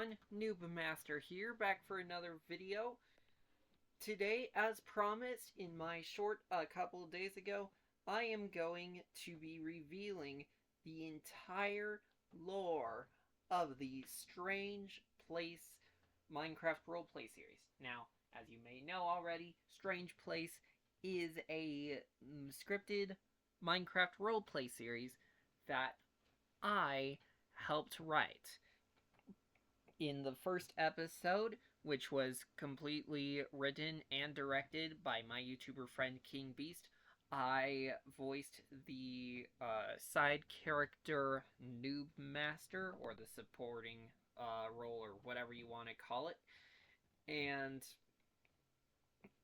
everyone, Noob Master here, back for another video. Today, as promised in my short a couple of days ago, I am going to be revealing the entire lore of the Strange Place Minecraft roleplay series. Now, as you may know already, Strange Place is a scripted Minecraft roleplay series that I helped write. In the first episode, which was completely written and directed by my YouTuber friend King Beast, I voiced the side character Noob Master, or the supporting role, or whatever you want to call it. And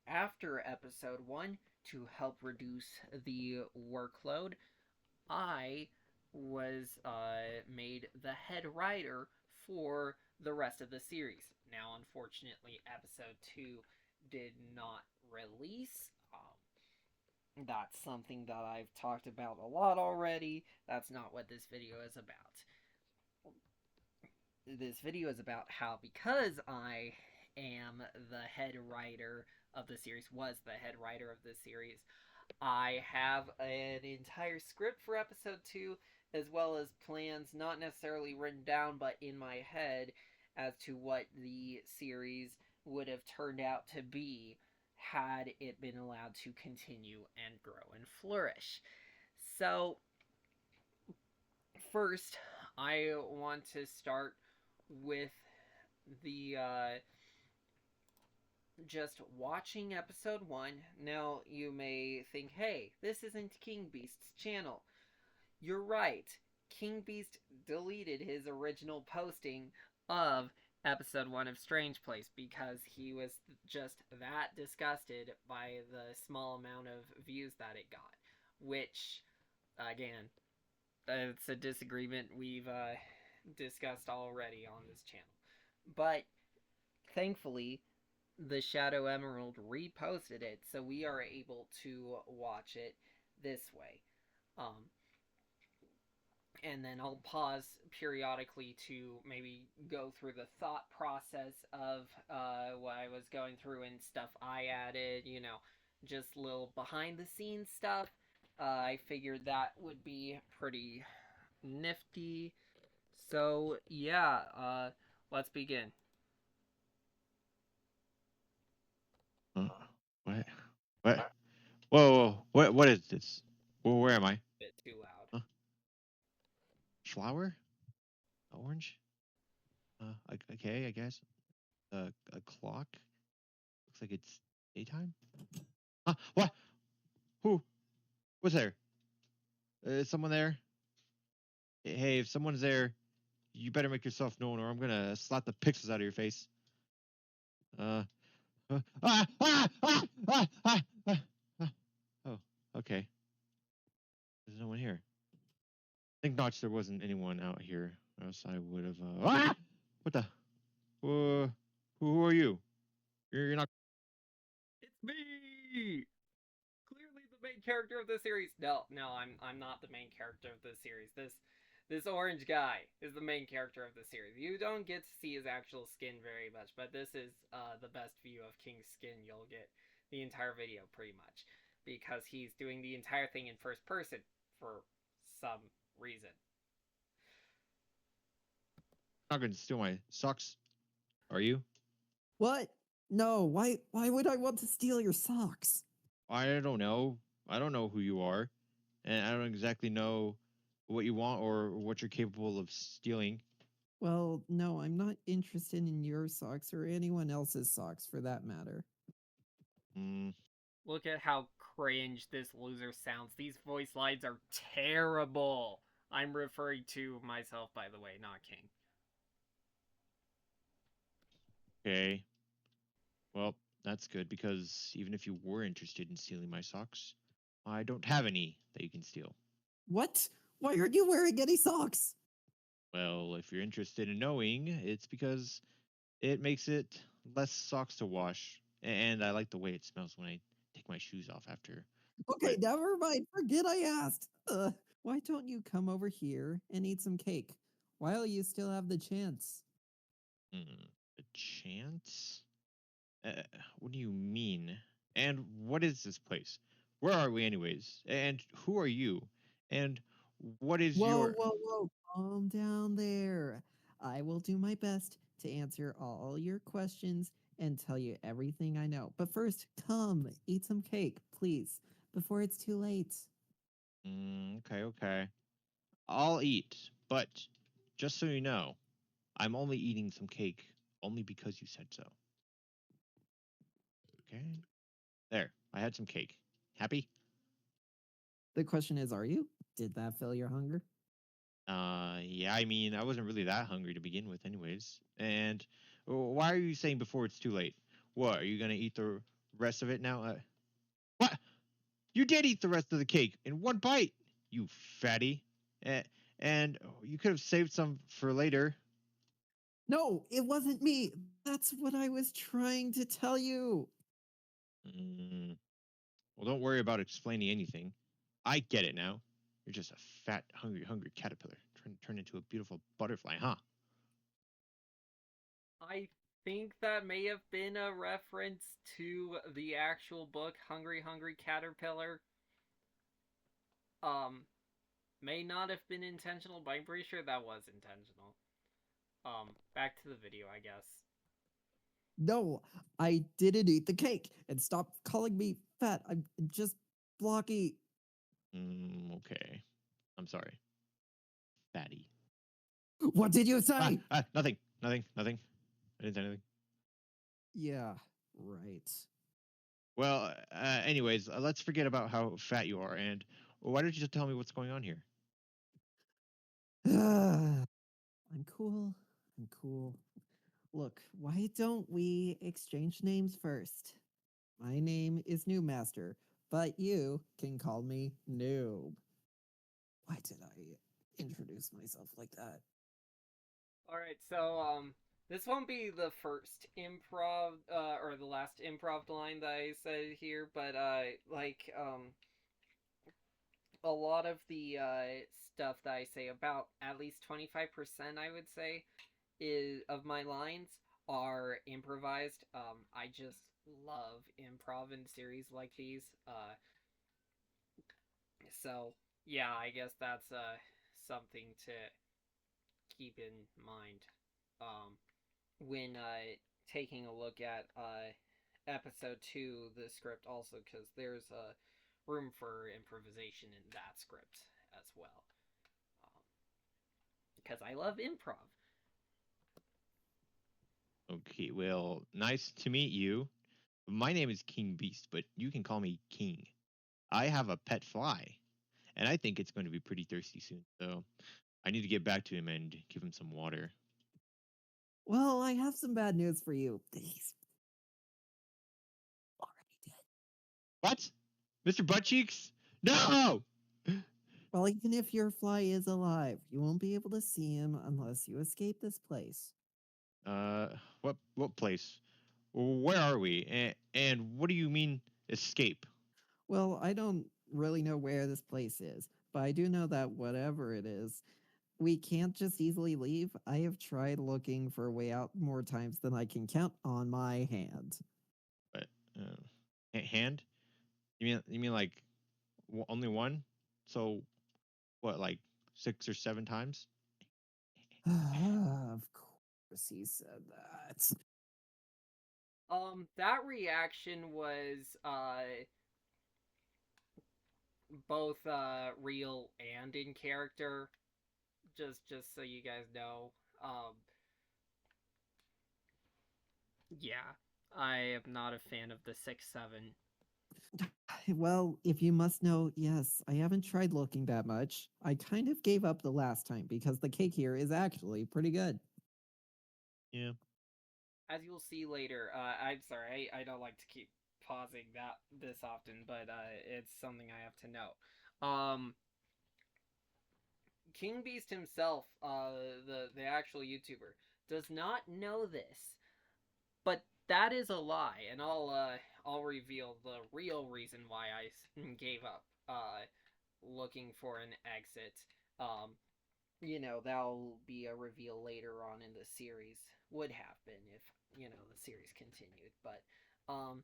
after episode 1, to help reduce the workload, I was made the head writer for the rest of the series. Now, unfortunately, episode 2 did not release. That's something that I've talked about a lot already. That's not what this video is about. This video is about how, because I am the head writer of the series, was the head writer of the series, I have an entire script for episode 2, as well as plans not necessarily written down, but in my head, as to what the series would have turned out to be had it been allowed to continue and grow and flourish. So, first, I want to start with the just watching episode 1. Now, you may think, hey, this isn't King Beast's channel. You're right. King Beast deleted his original posting of episode 1 of Strange Place because he was just that disgusted by the small amount of views that it got. Which, again, it's a disagreement we've discussed already on this channel. But, thankfully, the Shadow Emerald reposted it, so we are able to watch it this way. And then I'll pause periodically to maybe go through the thought process of what I was going through and stuff I added, just little behind the scenes stuff. I figured that would be pretty nifty. So, yeah, let's begin. What? What? Whoa! What is this? Where am I? A bit too loud. Huh? Flower? Orange? Okay, I guess. A clock? Looks like it's daytime. Huh? What? Who? What's there? Is someone there? Hey, if someone's there, you better make yourself known, or I'm gonna slap the pixels out of your face. Ah! Oh, okay. There's no one here. Thank God there wasn't anyone out here, or else I would have. What the? Who are you? You're not. It's me! Clearly the main character of the series. No, I'm not the main character of the series. This orange guy is the main character of the series. You don't get to see his actual skin very much, but this is the best view of King's skin you'll get the entire video, pretty much, because he's doing the entire thing in first person for some reason. Not going to steal my socks. Are you? What? No, why would I want to steal your socks? I don't know. I don't know who you are, and I don't exactly know what you want or what you're capable of stealing. Well, no, I'm not interested in your socks or anyone else's socks for that matter. Hmm. Look at how cringe this loser sounds. These voice lines are terrible. I'm referring to myself, by the way, not King. Okay. Well, that's good because even if you were interested in stealing my socks, I don't have any that you can steal. What? Why aren't you wearing any socks? Well, if you're interested in knowing, it's because it makes it less socks to wash, and I like the way it smells when I take my shoes off after. Okay, never mind. Forget I asked. Why don't you come over here and eat some cake while you still have the chance? A chance? Uh, what do you mean? And what is this place? Where are we, anyways? And who are you? And what is Whoa, your. whoa, whoa. Calm down there. I will do my best to answer all your questions and tell you everything I know. But first, come, eat some cake, please, before it's too late. Okay, okay. I'll eat, but just so you know, I'm only eating some cake only because you said so. Okay? There, I had some cake. Happy? The question is, are you? Did that fill your hunger? Yeah, I mean, I wasn't really that hungry to begin with, anyways. And why are you saying before it's too late? What, are you gonna eat the rest of it now? What? You did eat the rest of the cake in one bite, you fatty. Uh, and you could have saved some for later. No, it wasn't me. That's what I was trying to tell you. Mm, well, don't worry about explaining anything. I get it now. You're just a fat, hungry caterpillar trying to turn into a beautiful butterfly, huh? I think that may have been a reference to the actual book Hungry Hungry Caterpillar. Um, may not have been intentional, but I'm pretty sure that was intentional. Back to the video, I guess. No, I didn't eat the cake. And stop calling me fat. I'm just blocky. Okay. I'm sorry. Fatty. What did you say? Nothing. Nothing. I didn't say anything. Yeah, right. Well, anyways, let's forget about how fat you are, and why don't you just tell me what's going on here? I'm cool. I'm cool. Look, why don't we exchange names first? My name is New Master, but you can call me Noob. Why did I introduce myself like that? Alright, so, this won't be the first improv, or the last improv line that I said here, but, a lot of the, stuff that I say, about at least 25%, I would say, of my lines are improvised. I just love improv in series like these. So yeah, I guess that's something to keep in mind when taking a look at episode 2, the script also, because there's room for improvisation in that script as well. Because I love improv. Okay, well, nice to meet you. My name is King Beast, but you can call me King. I have a pet fly, and I think it's going to be pretty thirsty soon, so I need to get back to him and give him some water. Well, I have some bad news for you. He's already dead. What? Mr. Buttcheeks? No! Well, even if your fly is alive, you won't be able to see him unless you escape this place. Uh, what place? Where are we? And what do you mean escape? Well, I don't really know where this place is, but I do know that whatever it is, we can't just easily leave. I have tried looking for a way out more times than I can count on my hand. What? Hand? You mean like only one? So what? Like 6 or 7 times? Of course he said that. That reaction was both real and in character. Just so you guys know. Yeah, I am not a fan of the 6-7. Well, if you must know, yes, I haven't tried looking that much. I kind of gave up the last time because the cake here is actually pretty good. Yeah. As you'll see later, I'm sorry, I don't like to keep pausing this often, but it's something I have to know. King Beast himself, the actual YouTuber, does not know this, but that is a lie, and I'll reveal the real reason why I gave up looking for an exit. that'll be a reveal later on in the series. Would have been if, the series continued. But, um,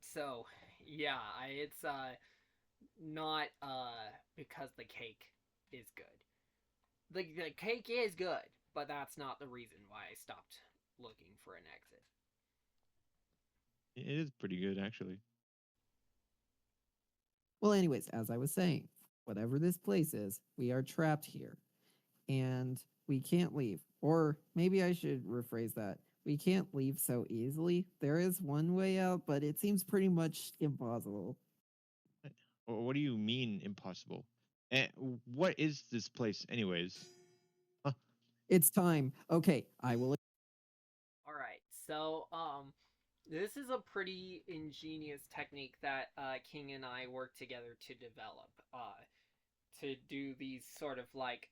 so, yeah, it's, not, because the cake is good. The cake is good, but that's not the reason why I stopped looking for an exit. It is pretty good, actually. Well, anyways, as I was saying, whatever this place is, we are trapped here and we can't leave. Or maybe I should rephrase that. We can't leave so easily. There is one way out, but it seems pretty much impossible. What do you mean impossible? And what is this place, anyways? Huh? It's time. Okay, I will. All right, so this is a pretty ingenious technique that King and I worked together to develop. To do these sort of like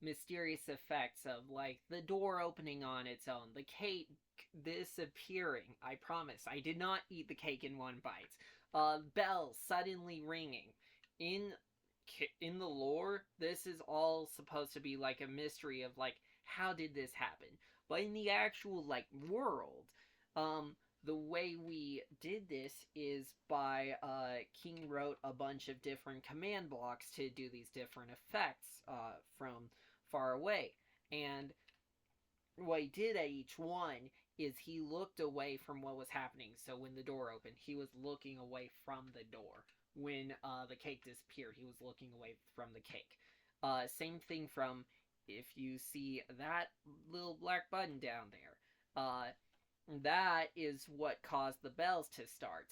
mysterious effects of like the door opening on its own, the cake disappearing. I promise, I did not eat the cake in one bite. Bells suddenly ringing. In in the lore, this is all supposed to be like a mystery of like how did this happen? But in the actual like world, the way we did this is by King wrote a bunch of different command blocks to do these different effects from far away. And what he did at each one is he looked away from what was happening. So when the door opened, he was looking away from the door. When the cake disappeared, he was looking away from the cake. Same thing from if you see that little black button down there. That is what caused the bells to start.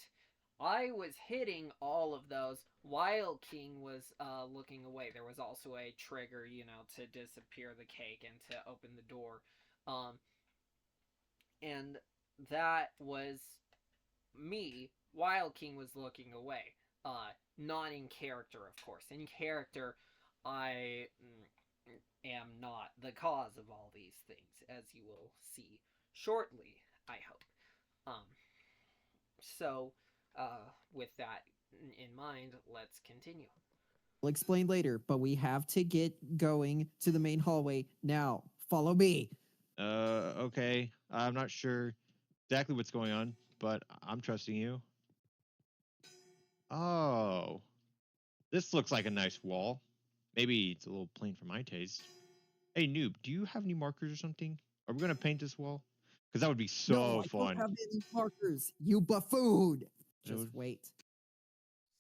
I was hitting all of those while King was looking away. There was also a trigger, to disappear the cake and to open the door. Um, and that was me while King was looking away. Not in character, of course. In character, I am not the cause of all these things, as you will see shortly, I hope. Um, so, with that in mind, let's continue. I'll explain later, but we have to get going to the main hallway now. Follow me. Okay. I'm not sure exactly what's going on, but I'm trusting you. Oh, this looks like a nice wall. Maybe it's a little plain for my taste. Hey, noob, do you have any markers or something? Are we gonna paint this wall? Because that would be No, so I don't fun. have any markers. You buffoon. Just would- wait.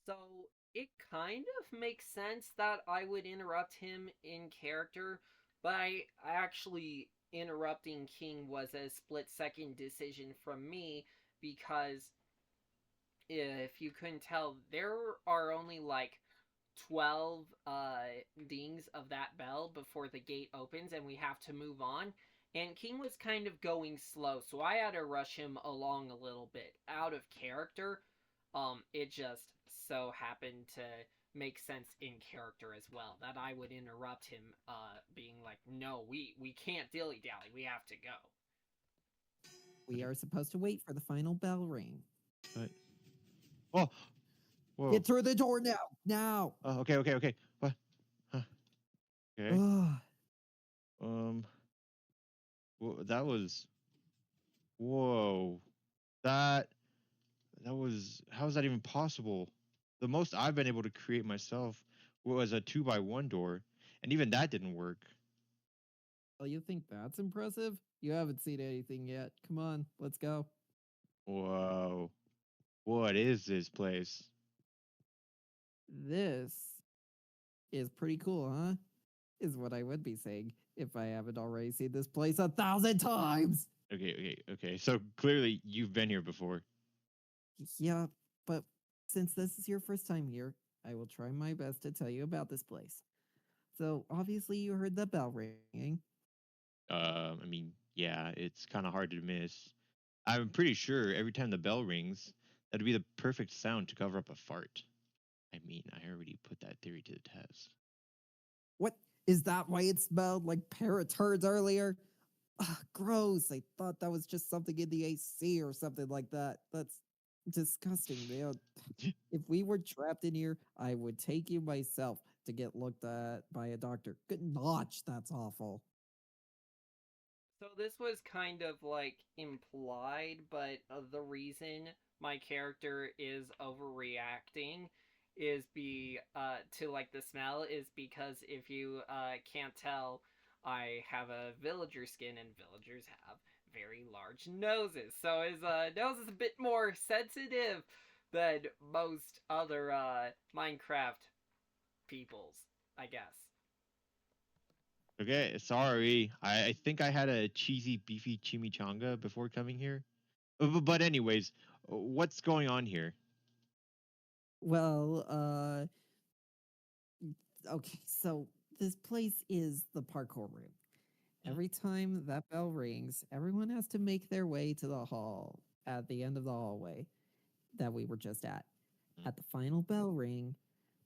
So it kind of makes sense that I would interrupt him in character, but I actually interrupting King was a split-second decision from me because if you couldn't tell, there are only like 12 dings of that bell before the gate opens and we have to move on. And King was kind of going slow, so I had to rush him along a little bit out of character. It just so happened to make sense in character as well that I would interrupt him, being like, "No, we can't dilly dally. We have to go." We are supposed to wait for the final bell ring. But, oh, whoa. Get through the door now. Now. Okay. What? Huh. Okay. Ugh. Well, that was. Whoa. That was. How is that even possible? The most I've been able to create myself was a 2x1 door, and even that didn't work. Well, you think that's impressive? You haven't seen anything yet. Come on, let's go. Whoa. What is this place? This is pretty cool, huh? Is what I would be saying if I haven't already seen this place 1,000 times. Okay. So clearly you've been here before. Yeah, but since this is your first time here, I will try my best to tell you about this place. So, obviously, you heard the bell ringing. I mean, yeah, it's kind of hard to miss. I'm pretty sure every time the bell rings, that'd be the perfect sound to cover up a fart. I mean, I already put that theory to the test. What? Is that why it smelled like parrot turds earlier? Ugh, gross. I thought that was just something in the AC or something like that. That's disgusting, man. If we were trapped in here, I would take you myself. to get looked at by a doctor. Good notch, that's awful. So this was kind of like implied, but the reason my character is overreacting is to like the smell is because if you can't tell, I have a villager skin and villagers have very large noses. So his nose is a bit more sensitive than most other Minecraft people's, I guess. Okay, sorry. I think I had a cheesy beefy chimichanga before coming here. But anyways, what's going on here? Well, okay, so this place is the parkour room. Every time that bell rings, everyone has to make their way to the hall at the end of the hallway that we were just at. At the final bell ring,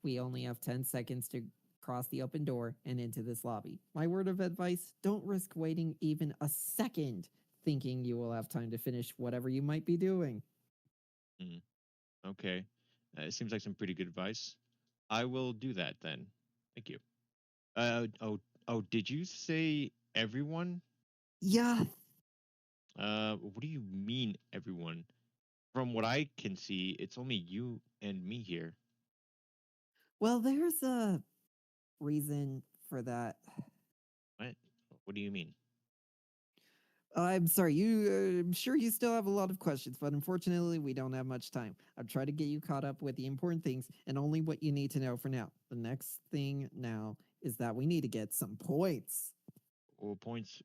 we only have 10 seconds to cross the open door and into this lobby. My word of advice, don't risk waiting even a second thinking you will have time to finish whatever you might be doing. Okay. It seems like some pretty good advice. I will do that then. Thank you. Did you say everyone? Yeah. What do you mean everyone? From what I can see, it's only you and me here. Well, there's a reason for that. What? What do you mean? I'm sorry, I'm sure you still have a lot of questions, but unfortunately, we don't have much time. I've tried to get you caught up with the important things and only what you need to know for now. The next thing now is that we need to get some points. Well, points.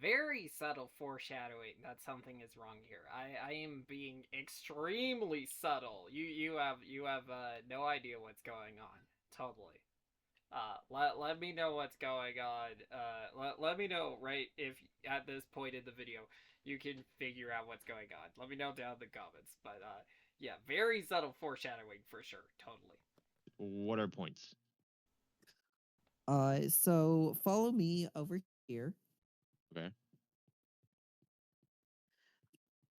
Very subtle foreshadowing that something is wrong here. I am being extremely subtle. You have no idea what's going on. Totally. Let me know what's going on. Let me know right if at this point in the video you can figure out what's going on. Let me know down in the comments. But yeah, very subtle foreshadowing for sure. Totally. What are points? So follow me over here. Okay.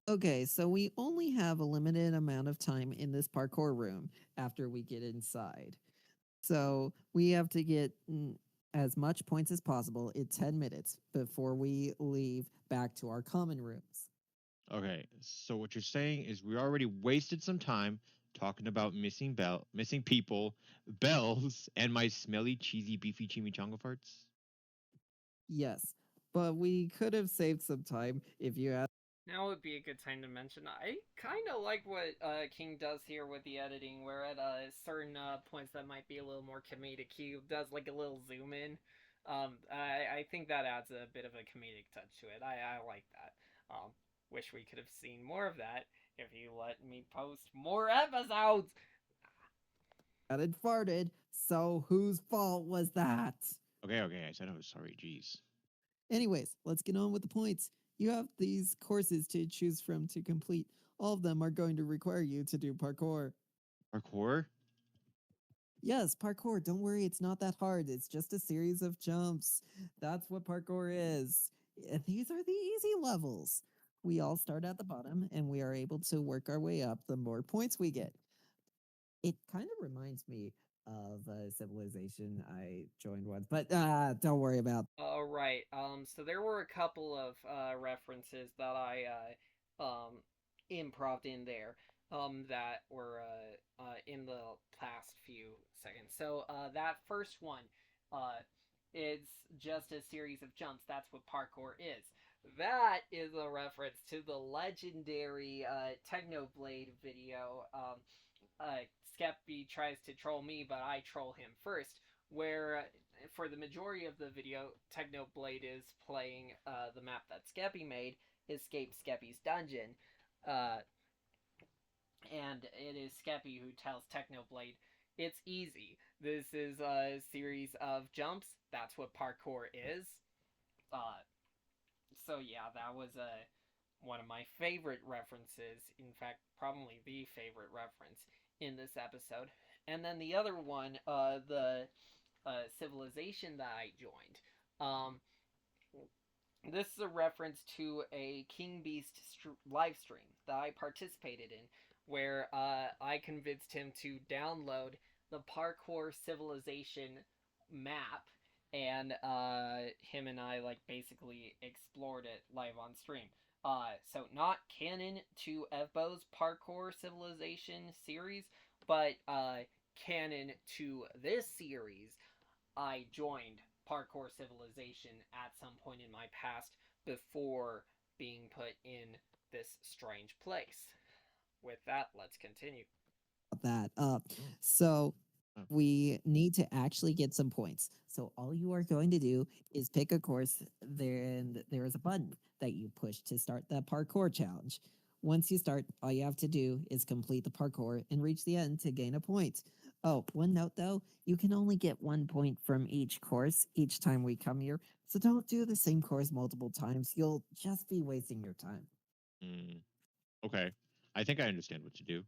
Okay, so we only have a limited amount of time in this parkour room after we get inside. So we have to get as much points as possible in 10 minutes before we leave back to our common rooms. Okay. So what you're saying is we already wasted some time talking about missing people, bells, and my smelly, cheesy, beefy chimichanga farts. Yes, but we could have saved some time if you had. Now would be a good time to mention. I kind of like what King does here with the editing, where at certain points that might be a little more comedic, he does like a little zoom in. I think that adds a bit of a comedic touch to it. I like that. Wish we could have seen more of that if you let me post more episodes. Had farted, so whose fault was that? Okay. I said I was sorry. Jeez. Anyways, let's get on with the points. You have these courses to choose from to complete. All of them are going to require you to do parkour. Parkour? Yes, parkour. Don't worry, it's not that hard. It's just a series of jumps. That's what parkour is. These are the easy levels. We all start at the bottom and we are able to work our way up the more points we get. It kind of reminds me of a Civilization I joined once, but don't worry about. All right. So there were a couple of references that I improved in there. That were in the past few seconds. So that first one, it's just a series of jumps. That's what parkour is. That is a reference to the legendary Technoblade video. Skeppy tries to troll me, but I troll him first. Where for the majority of the video, Technoblade is playing the map that Skeppy made, Escape Skeppy's Dungeon. And it is Skeppy who tells Technoblade, it's easy. This is a series of jumps. That's what parkour is. So yeah, that was one of my favorite references. In fact, probably the favorite reference in this episode. And then the other one, the Civilization that I joined. This is a reference to a King Beast live stream that I participated in, where I convinced him to download the Parkour Civilization map, and him and I like basically explored it live on stream. So not canon to Evbo's Parkour Civilization series, but canon to this series. I joined Parkour Civilization at some point in my past before being put in this strange place. With that, let's continue. That. So Oh. we need to actually get some points. So all you are going to do is pick a course there, and there is a button that you push to start that parkour challenge. Once you start, all you have to do is complete the parkour and reach the end to gain a point. Oh, one note though, you can only get 1 point from each course each time we come here. So don't do the same course multiple times. You'll just be wasting your time. Mm, okay. I think I understand what to do.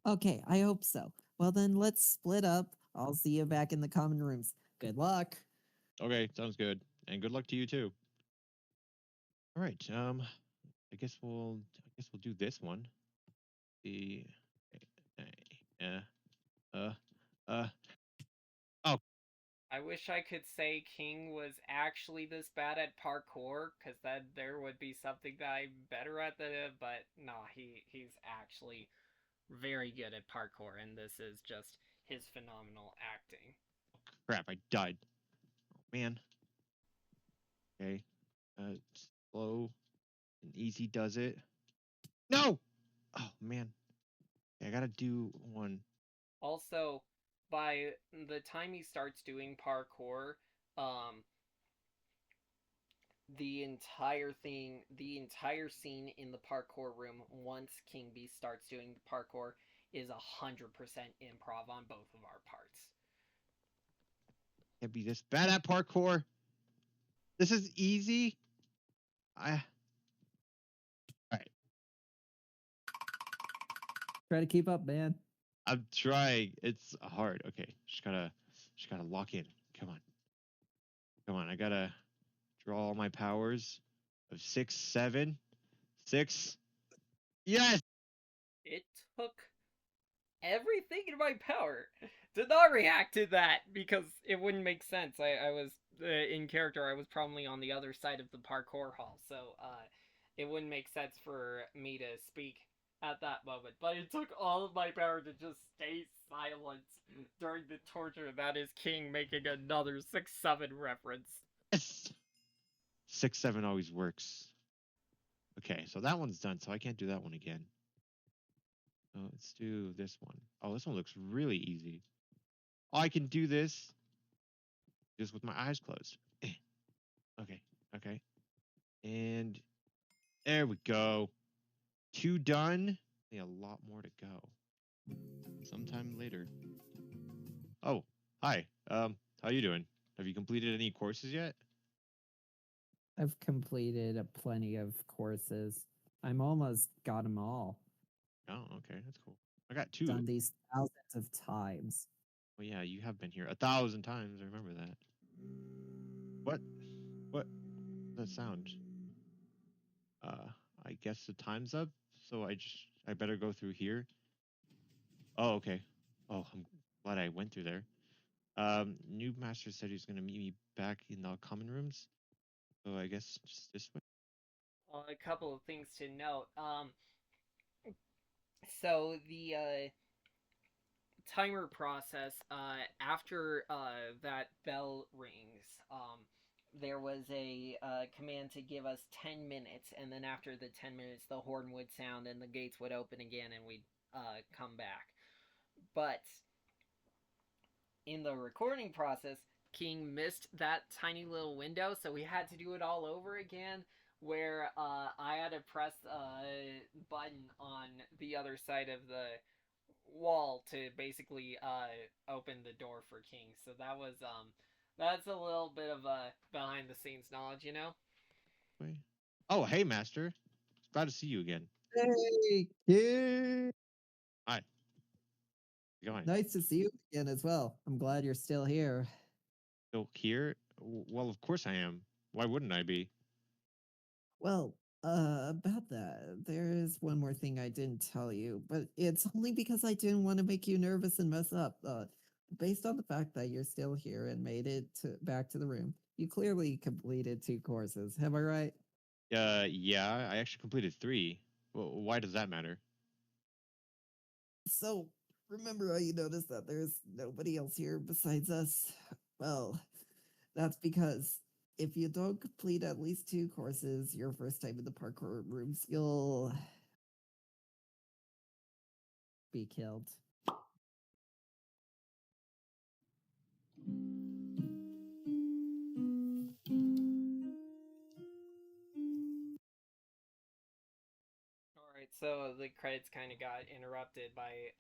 Okay, I hope so. Well, then let's split up. I'll see you back in the common rooms. Good luck. Okay, sounds good. And good luck to you too. All right. I guess we'll do this one. The uh uh oh, I wish I could say King was actually this bad at parkour, because then there would be something that I'm better at than him, but nah, he's actually very good at parkour, and this is just his phenomenal acting. crap, I died. Oh man. Okay. Slow and easy does it. No! Oh man. Okay, I gotta do one. Also, by the time he starts doing parkour, the entire scene in the parkour room, once King B starts doing the parkour, is 100% improv on both of our parts. Can't be this bad at parkour. This is easy. All right. Try to keep up, man. I'm trying. It's hard. Okay, just gotta lock in. Come on. I gotta draw all my powers of 6, 7, 6. Yes. It took everything in my power to not react to that, because it wouldn't make sense. I was in character. I was probably on the other side of the parkour hall, so it wouldn't make sense for me to speak at that moment. But it took all of my power to just stay silent during the torture. That is King making another 6-7 reference. Yes. 6, 7 always works. Okay, so that one's done. So I can't do that one again. So let's do this one. Oh, this one looks really easy. Oh, I can do this just with my eyes closed. Okay. And there we go. 2 done. A lot more to go. Sometime later. Oh, hi. How you doing? Have you completed any courses yet? I've completed plenty of courses. I'm almost got them all. Oh, okay, that's cool. I got 2. Done these thousands of times. Well, yeah, you have been here 1,000 times. I remember that. What? What? That sound? I guess the time's up. So I better go through here. Oh, okay. Oh, I'm glad I went through there. New master said he's gonna meet me back in the common rooms. So I guess just this way. A couple of things to note. So the timer process, after that bell rings, there was a command to give us 10 minutes, and then after the 10 minutes, the horn would sound and the gates would open again, and we'd come back. But in the recording process, King missed that tiny little window, so we had to do it all over again, where I had to press a button on the other side of the wall to basically open the door for King. So that's a little bit of behind the scenes knowledge, you know? Wait. Oh, hey, master. Glad to see you again. Hey, kid. Hi. How's it going? Nice to see you again as well. I'm glad you're still here. Still here? Well, of course I am. Why wouldn't I be? Well, About that, there is one more thing I didn't tell you, but it's only because I didn't want to make you nervous and mess up. Based on the fact that you're still here and made it back to the room, you clearly completed 2 courses. Am I right? Yeah, I actually completed 3. Well, why does that matter? So, remember how you noticed that there's nobody else here besides us? Well, that's because if you don't complete at least 2 courses your first time in the parkour rooms, you'll be killed. Alright, so the credits kind of got interrupted by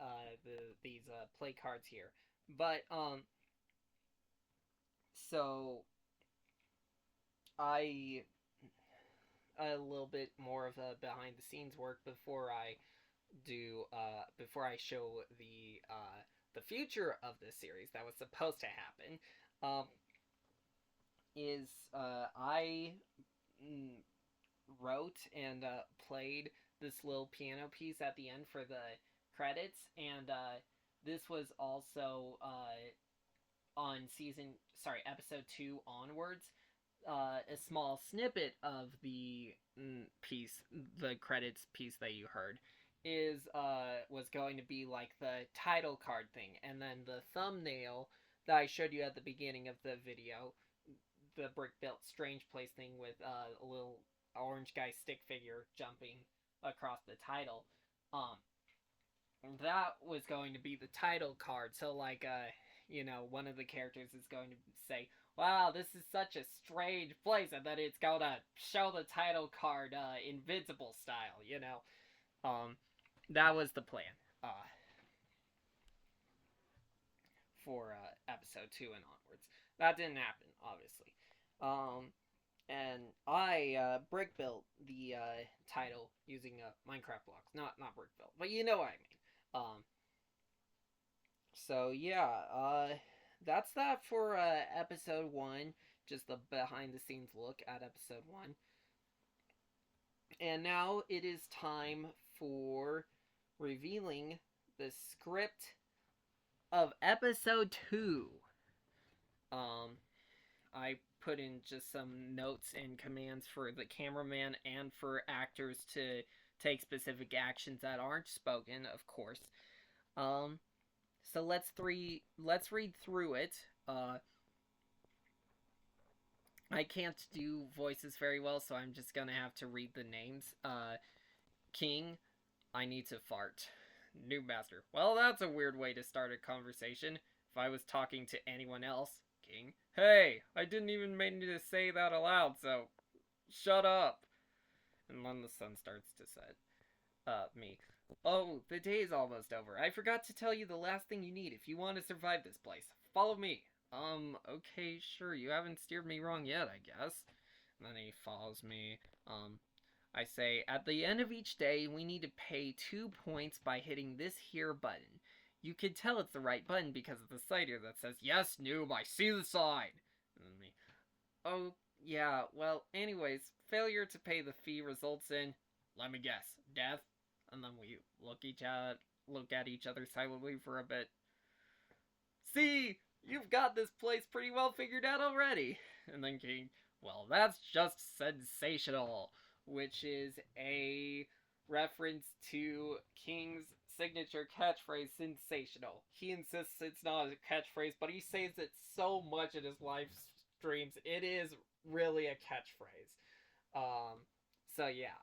these play cards here. But, so I a little bit more of a behind the scenes work before I show the future of this series that was supposed to happen. I wrote and played this little piano piece at the end for the credits, and this was also on episode 2 onwards. A small snippet of the the credits piece that you heard, was going to be like the title card thing, and then the thumbnail that I showed you at the beginning of the video, the brick built strange place thing with a little orange guy stick figure jumping across the title. That was going to be the title card. So like one of the characters is going to say, "Wow, this is such a strange place," and then it's gonna show the title card invincible style. That was the plan. For episode 2 and onwards. That didn't happen, obviously. And I brick built the title using Minecraft blocks. Not brick built, but you know what I mean. So yeah, that's that for episode 1. Just the behind the scenes look at episode 1. And now it is time for revealing the script of episode 2. I put in just some notes and commands for the cameraman and for actors to take specific actions that aren't spoken, of course. So let's read through it. I can't do voices very well, so I'm just gonna have to read the names. King, I need to fart. Noob Master, well, that's a weird way to start a conversation. If I was talking to anyone else. King, hey, I didn't even mean to say that aloud, so shut up. And then the sun starts to set. Me. Oh, the day's almost over. I forgot to tell you the last thing you need if you want to survive this place. Follow me. Okay, sure, you haven't steered me wrong yet, I guess. And then he follows me. I say, at the end of each day, we need to pay 2 points by hitting this here button. You can tell it's the right button because of the sign here that says, yes, noob, I see the sign. And then me, oh, yeah, well, anyways, failure to pay the fee results in, let me guess, death? And then we look at each other silently for a bit. See, you've got this place pretty well figured out already. And then King, well, that's just sensational, which is a reference to King's signature catchphrase, sensational. He insists it's not a catchphrase, but he says it so much in his live streams. It is really a catchphrase. So yeah.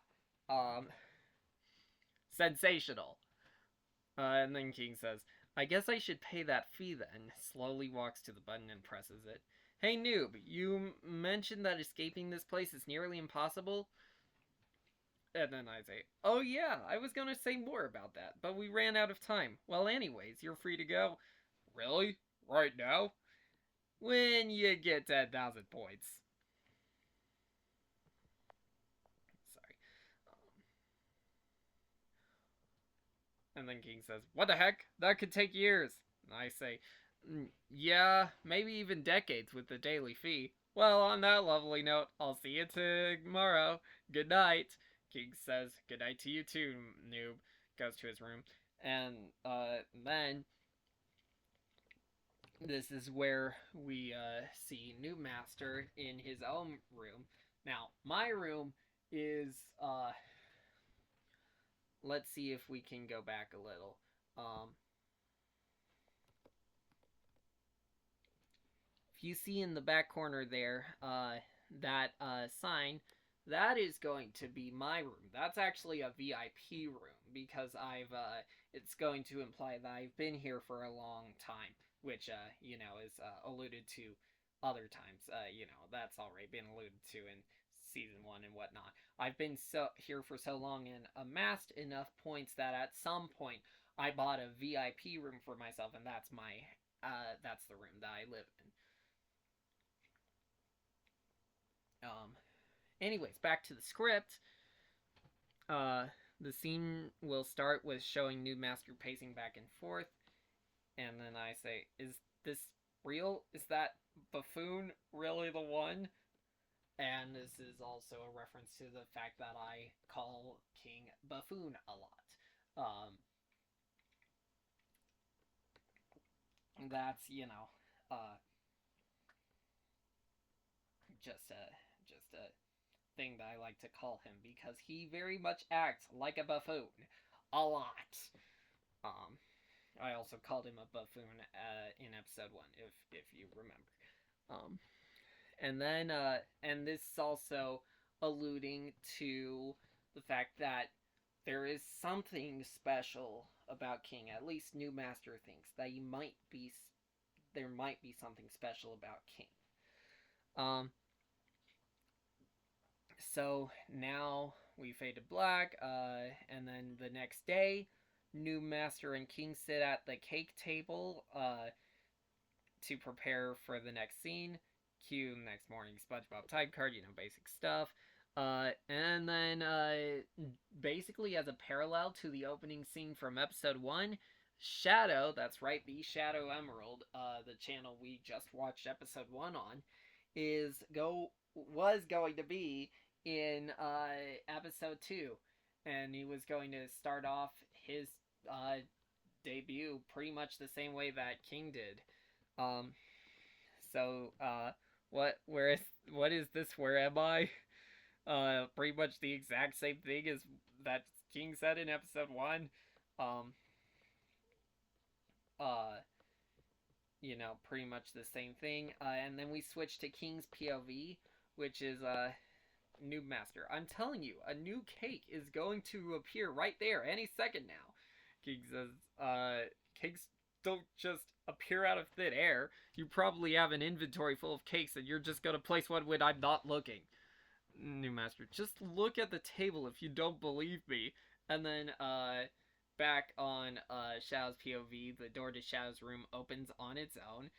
Sensational. And then King says, I guess I should pay that fee then. Slowly walks to the button and presses it. Hey noob, you mentioned that escaping this place is nearly impossible? And then I say, oh yeah, I was gonna say more about that, but we ran out of time. Well anyways, you're free to go. Really? Right now? When you get 10,000 points. Sorry. And then King says, what the heck? That could take years. And I say, yeah, maybe even decades with the daily fee. Well, on that lovely note, I'll see you tomorrow. Good night. King says, "Good night to you too, noob." Goes to his room. And then this is where we see Noob Master in his own room. Now, my room is let's see if we can go back a little. If you see in the back corner there, that sign, that is going to be my room. That's actually a VIP room because it's going to imply that I've been here for a long time, which, is alluded to other times. That's already been alluded to in season 1 and whatnot. I've been here for so long and amassed enough points that at some point I bought a VIP room for myself, and that's that's the room that I live in. Anyways, back to the script. The scene will start with showing Noob Master pacing back and forth, and then I say, "Is this real? Is that buffoon really the one?" And this is also a reference to the fact that I call King Buffoon a lot. That's just a thing that I like to call him because he very much acts like a buffoon a lot. I also called him a buffoon in episode 1, if you remember. And then and this is also alluding to the fact that there is something special about King. At least Noob Master thinks that there might be something special about King. So now we fade to black, and then the next day, Noob Master and King sit at the cake table to prepare for the next scene. Cue next morning SpongeBob time card, basic stuff. And then basically as a parallel to the opening scene from episode 1, Shadow, that's right, the Shadow Emerald, the channel we just watched episode 1 on, was going to be in episode 2, and he was going to start off his debut pretty much the same way that King did. What is this? Where am I? Pretty much the exact same thing as that King said in episode 1. Pretty much the same thing. And then we switch to King's POV, which is Noob Master. I'm telling you, a new cake is going to appear right there any second now. King says, cakes don't just appear out of thin air. You probably have an inventory full of cakes and you're just going to place one when I'm not looking. Noob Master, just look at the table if you don't believe me. And then, back on Shadow's POV, the door to Shadow's room opens on its own.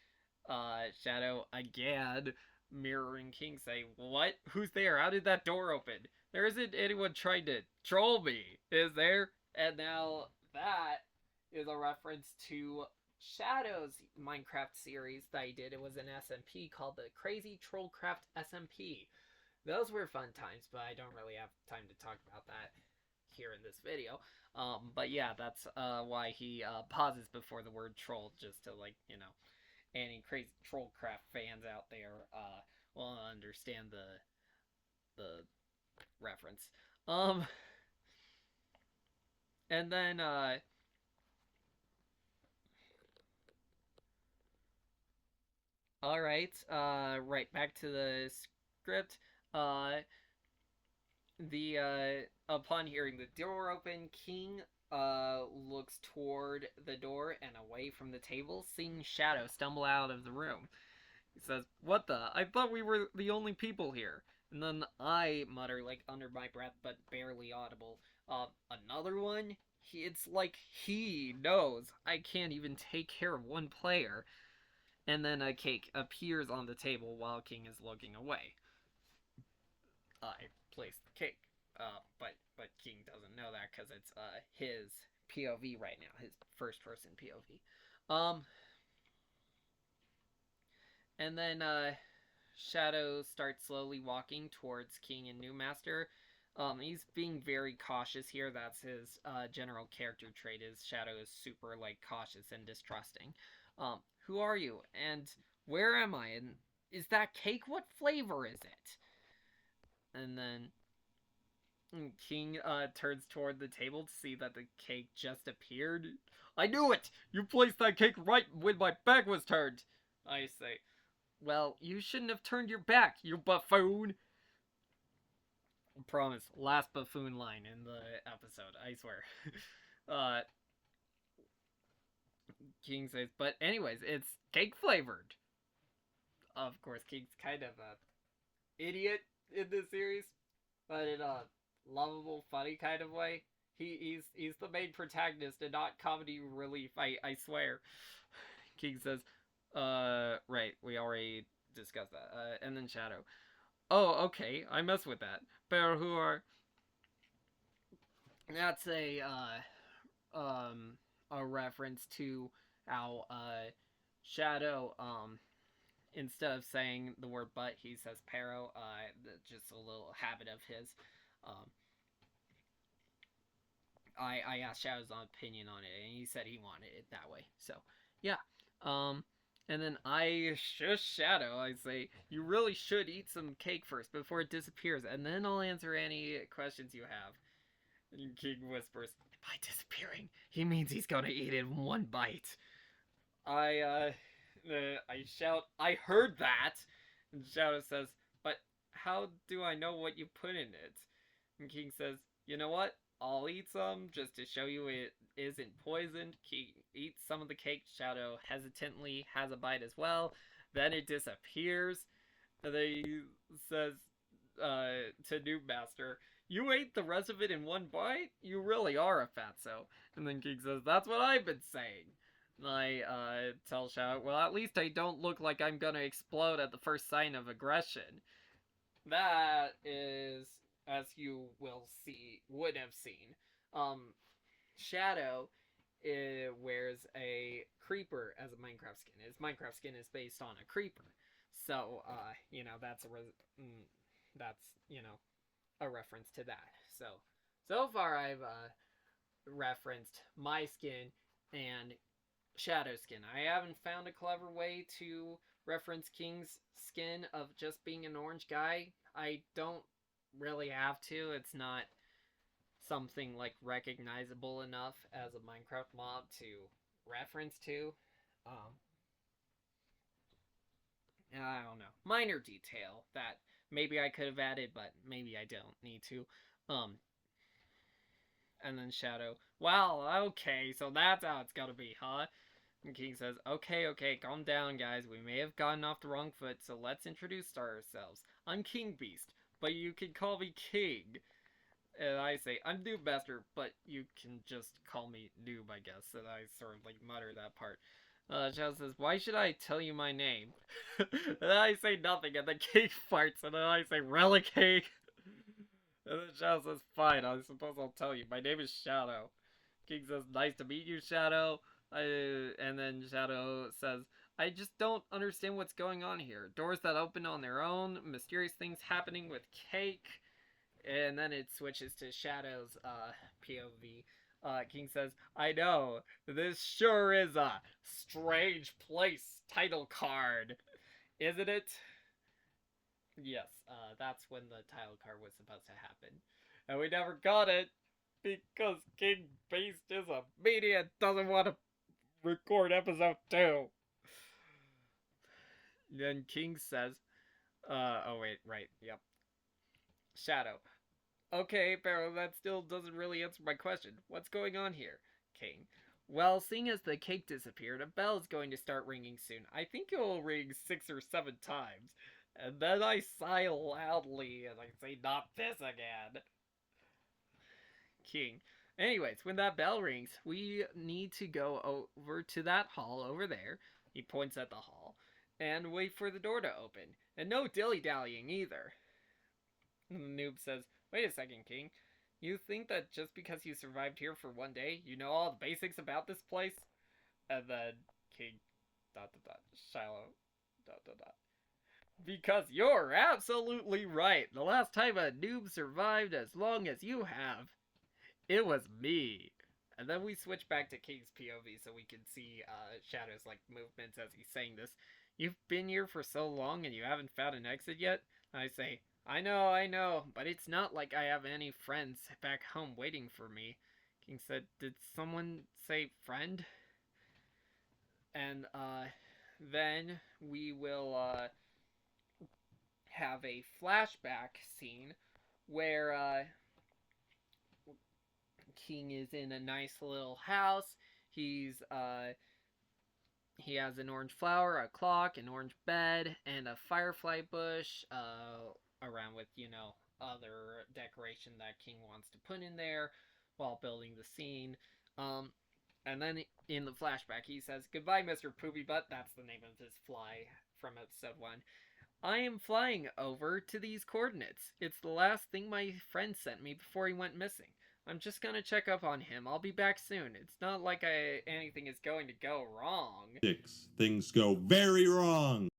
Shadow, again, mirroring King, say, "What? Who's there? How did that door open? There isn't anyone trying to troll me, is there?" And now that is a reference to Shadow's Minecraft series that he did. It was an SMP called the Crazy Trollcraft SMP. Those were fun times, but I don't really have time to talk about that here in this video. But yeah, that's why he pauses before the word troll, just to, any crazy Trollcraft fans out there will understand the reference. And then alright, right back to the script. Upon hearing the door open, King looks toward the door and away from the table, seeing Shadow stumble out of the room. He says, "What the? I thought we were the only people here." And then I mutter, under my breath, but barely audible, "Another one?" It's like he knows I can't even take care of one player. And then a cake appears on the table while King is looking away. I place the cake. But King doesn't know that because it's his POV right now, his first person POV. And then Shadow starts slowly walking towards King and Noob Master. He's being very cautious here. That's his general character trait. Is Shadow is super like cautious and distrusting. Who are you? And where am I? And is that cake? What flavor is it? And then King turns toward the table to see that the cake just appeared. I knew it! You placed that cake right when my back was turned! I say, well, you shouldn't have turned your back, you buffoon! Promise, last buffoon line in the episode, I swear. King says, but anyways, it's cake flavored. Of course, King's kind of a idiot in this series, but in a lovable, funny kind of way. He's the main protagonist and not comedy relief. I swear. King says, right, we already discussed that. And then Shadow. Oh, okay, I mess with that. Pero who are? That's a reference to how Shadow instead of saying the word but, he says pero. Just a little habit of his. I asked Shadow's opinion on it, and he said he wanted it that way. So, yeah. And then I shush Shadow. I say, you really should eat some cake first before it disappears, and then I'll answer any questions you have. And King whispers, by disappearing, he means he's gonna eat it in one bite. I shout, I heard that! And Shadow says, but how do I know what you put in it? And King says, you know what? I'll eat some just to show you it isn't poisoned. King eats some of the cake. Shadow hesitantly has a bite as well. Then it disappears. And then he says to Noob Master, you ate the rest of it in one bite? You really are a fatso. And then King says, that's what I've been saying. And I tell Shadow, well, at least I don't look like I'm gonna explode at the first sign of aggression. That is, as you would have seen, Shadow wears a creeper as a Minecraft skin. His Minecraft skin is based on a creeper, so that's a reference to that. So far I've referenced my skin and Shadow skin. I haven't found a clever way to reference King's skin of just being an orange guy. I don't really have to. It's not something like recognizable enough as a Minecraft mob to reference to. I don't know. Minor detail that maybe I could have added, but maybe I don't need to. And then Shadow, well, okay, so that's how it's gotta be, huh? And King says, okay, calm down, guys. We may have gotten off the wrong foot, so let's introduce ourselves. I'm King Beast, but you can call me King. And I say, I'm Noob Master, but you can just call me Noob, I guess. And I sort of like mutter that part. Shadow says, why should I tell you my name? And I say nothing, and the King farts, and then I say, really, King? And then Shadow says, fine, I suppose I'll tell you. My name is Shadow. King says, nice to meet you, Shadow. And then Shadow says, I just don't understand what's going on here. Doors that open on their own, mysterious things happening with cake. And then it switches to Shadow's POV. King says, I know, this sure is a strange place title card, isn't it? Yes, that's when the title card was supposed to happen. And we never got it because King Beast is a media and doesn't want to record episode 2. Then King says, oh wait, right, yep. Shadow. Okay, Barrow, that still doesn't really answer my question. What's going on here? King. Well, seeing as the cake disappeared, a bell is going to start ringing soon. I think it will ring 6 or 7 times. And then I sigh loudly and I say, not this again. King. Anyways, when that bell rings, we need to go over to that hall over there. He points at the hall. And wait for the door to open. And no dilly-dallying either. And the noob says, wait a second, King. You think that just because you survived here for one day, you know all the basics about this place? And then King, Shiloh, Because you're absolutely right. The last time a noob survived as long as you have, it was me. And then we switch back to King's POV so we can see Shadow's like movements as he's saying this. You've been here for so long and you haven't found an exit yet? I say, I know, but it's not like I have any friends back home waiting for me. King said, did someone say friend? And then we will have a flashback scene where King is in a nice little house. He has an orange flower, a clock, an orange bed, and a firefly bush around with, other decoration that King wants to put in there while building the scene. And then in the flashback, he says, goodbye, Mr. Poopy Butt. That's the name of his fly from episode 1. I am flying over to these coordinates. It's the last thing my friend sent me before he went missing. I'm just gonna check up on him. I'll be back soon. It's not like anything is going to go wrong. 6. Things go very wrong.